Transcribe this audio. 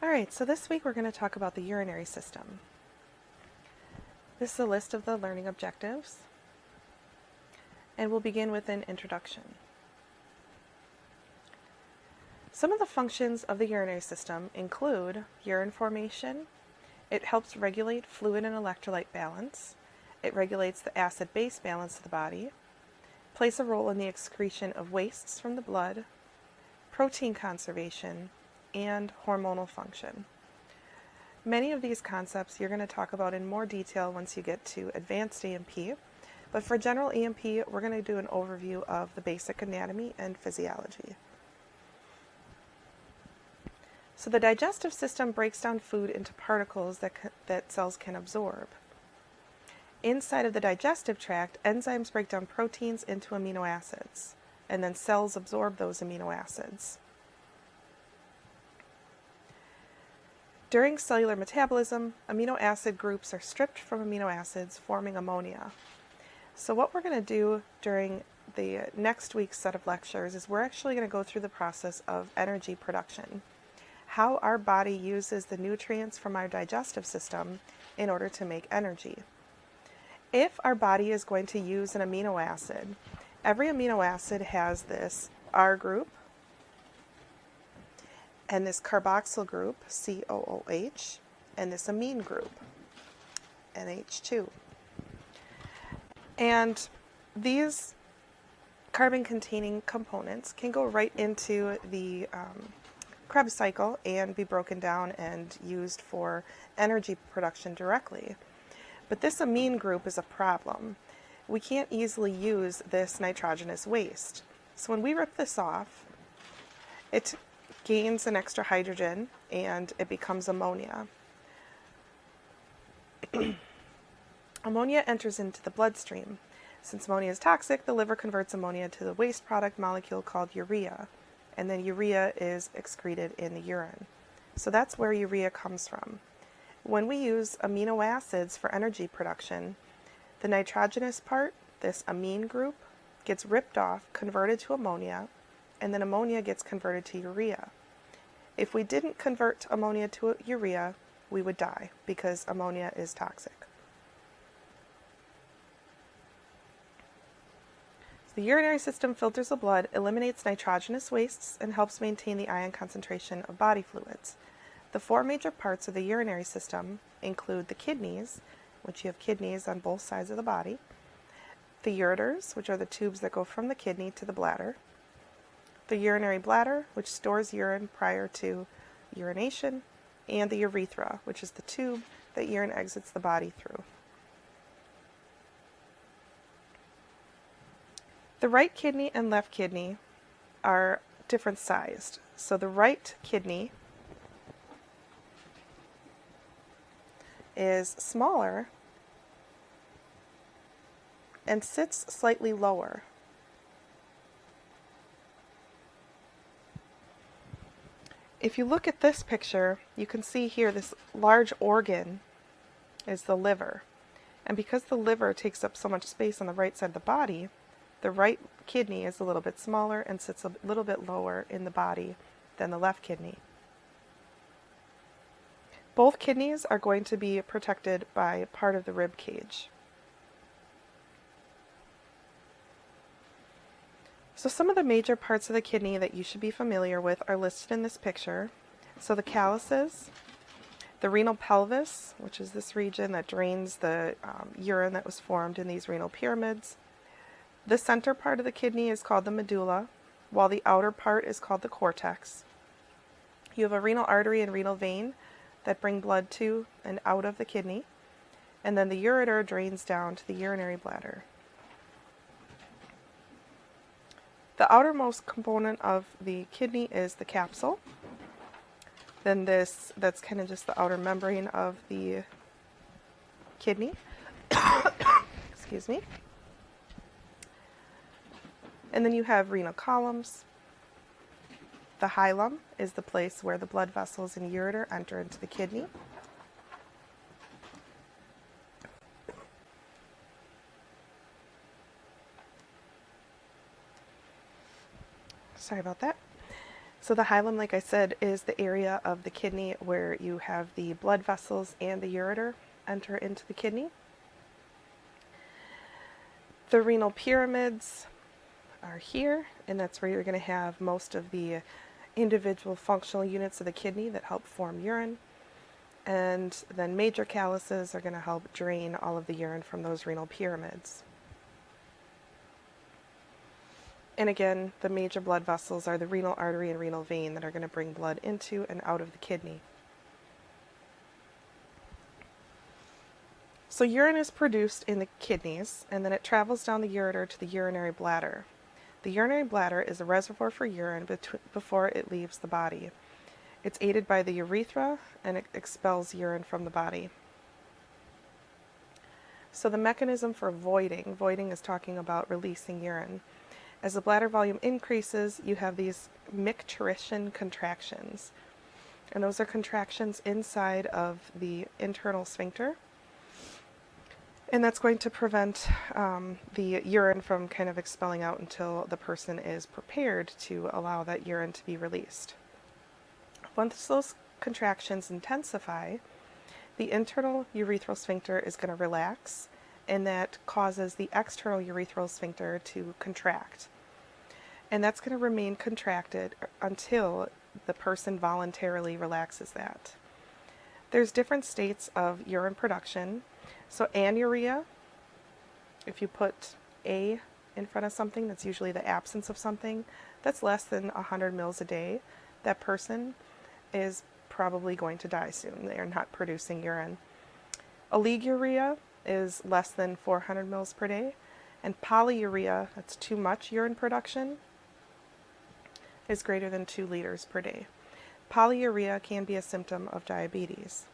Alright, so this week we're going to talk about the urinary system. This is a list of the learning objectives, and we'll begin with an introduction. Some of the functions of the urinary system include urine formation. It helps regulate fluid and electrolyte balance. It regulates the acid-base balance of the body, plays a role in the excretion of wastes from the blood, protein conservation, and hormonal function. Many of these concepts you're going to talk about in more detail once you get to advanced EMP, but for general EMP, we're going to do an overview of the basic anatomy and physiology. So the digestive system breaks down food into particles that cells can absorb. Inside of the digestive tract, enzymes break down proteins into amino acids, and then cells absorb those amino acids. During cellular metabolism, amino acid groups are stripped from amino acids, forming ammonia. So what we're going to do during the next week's set of lectures is we're actually going to go through the process of energy production, how our body uses the nutrients from our digestive system in order to make energy. If our body is going to use an amino acid, every amino acid has this R group and this carboxyl group, COOH, and this amine group, NH2. And these carbon-containing components can go right into the Krebs cycle and be broken down and used for energy production directly. But this amine group is a problem. We can't easily use this nitrogenous waste. So when we rip this off, it gains an extra hydrogen and it becomes ammonia. Ammonia enters into the bloodstream. Since ammonia is toxic, the liver converts ammonia to the waste product molecule called urea, and then urea is excreted in the urine. So that's where urea comes from. When we use amino acids for energy production, the nitrogenous part, this amine group, gets ripped off, converted to ammonia, and then ammonia gets converted to urea. If we didn't convert ammonia to urea, we would die because ammonia is toxic. The urinary system filters the blood, eliminates nitrogenous wastes, and helps maintain the ion concentration of body fluids. The four major parts of the urinary system include the kidneys, which you have kidneys on both sides of the body, the ureters, which are the tubes that go from the kidney to the bladder, the urinary bladder, which stores urine prior to urination, and the urethra, which is the tube that urine exits the body through. The right kidney and left kidney are different sized. So the right kidney is smaller and sits slightly lower. If you look at this picture, you can see here this large organ is the liver. And because the liver takes up so much space on the right side of the body, the right kidney is a little bit smaller and sits a little bit lower in the body than the left kidney. Both kidneys are going to be protected by part of the rib cage. So some of the major parts of the kidney that you should be familiar with are listed in this picture. So the calyces, the renal pelvis, which is this region that drains the urine that was formed in these renal pyramids. The center part of the kidney is called the medulla, while the outer part is called the cortex. You have a renal artery and renal vein that bring blood to and out of the kidney, and then the ureter drains down to the urinary bladder. The outermost component of the kidney is the capsule. Then that's kind of just the outer membrane of the kidney. Excuse me. And then you have renal columns. The hilum is the place where the blood vessels and ureter enter into the kidney. Sorry about that. So the hilum, like I said, is the area of the kidney where you have the blood vessels and the ureter enter into the kidney. The renal pyramids are here, and that's where you're going to have most of the individual functional units of the kidney that help form urine. And then major calyces are going to help drain all of the urine from those renal pyramids. And again, the major blood vessels are the renal artery and renal vein that are going to bring blood into and out of the kidney. So urine is produced in the kidneys, and then it travels down the ureter to the urinary bladder. The urinary bladder is a reservoir for urine before it leaves the body. It's aided by the urethra, and it expels urine from the body. So the mechanism for voiding is talking about releasing urine. As the bladder volume increases, you have these MICTURITION contractions. And those are contractions inside of the internal sphincter. And that's going to prevent the urine from kind of expelling out until the person is prepared to allow that urine to be released. Once those contractions intensify, the internal urethral sphincter is going to relax, and that causes the external urethral sphincter to contract. And that's going to remain contracted until the person voluntarily relaxes that. There's different states of urine production. So anuria, if you put A in front of something, that's usually the absence of something, that's less than 100 mils a day. That person is probably going to die soon. They are not producing urine. Oliguria is less than 400 mils per day. And polyuria, that's too much urine production, is greater than 2 liters per day. Polyuria can be a symptom of diabetes.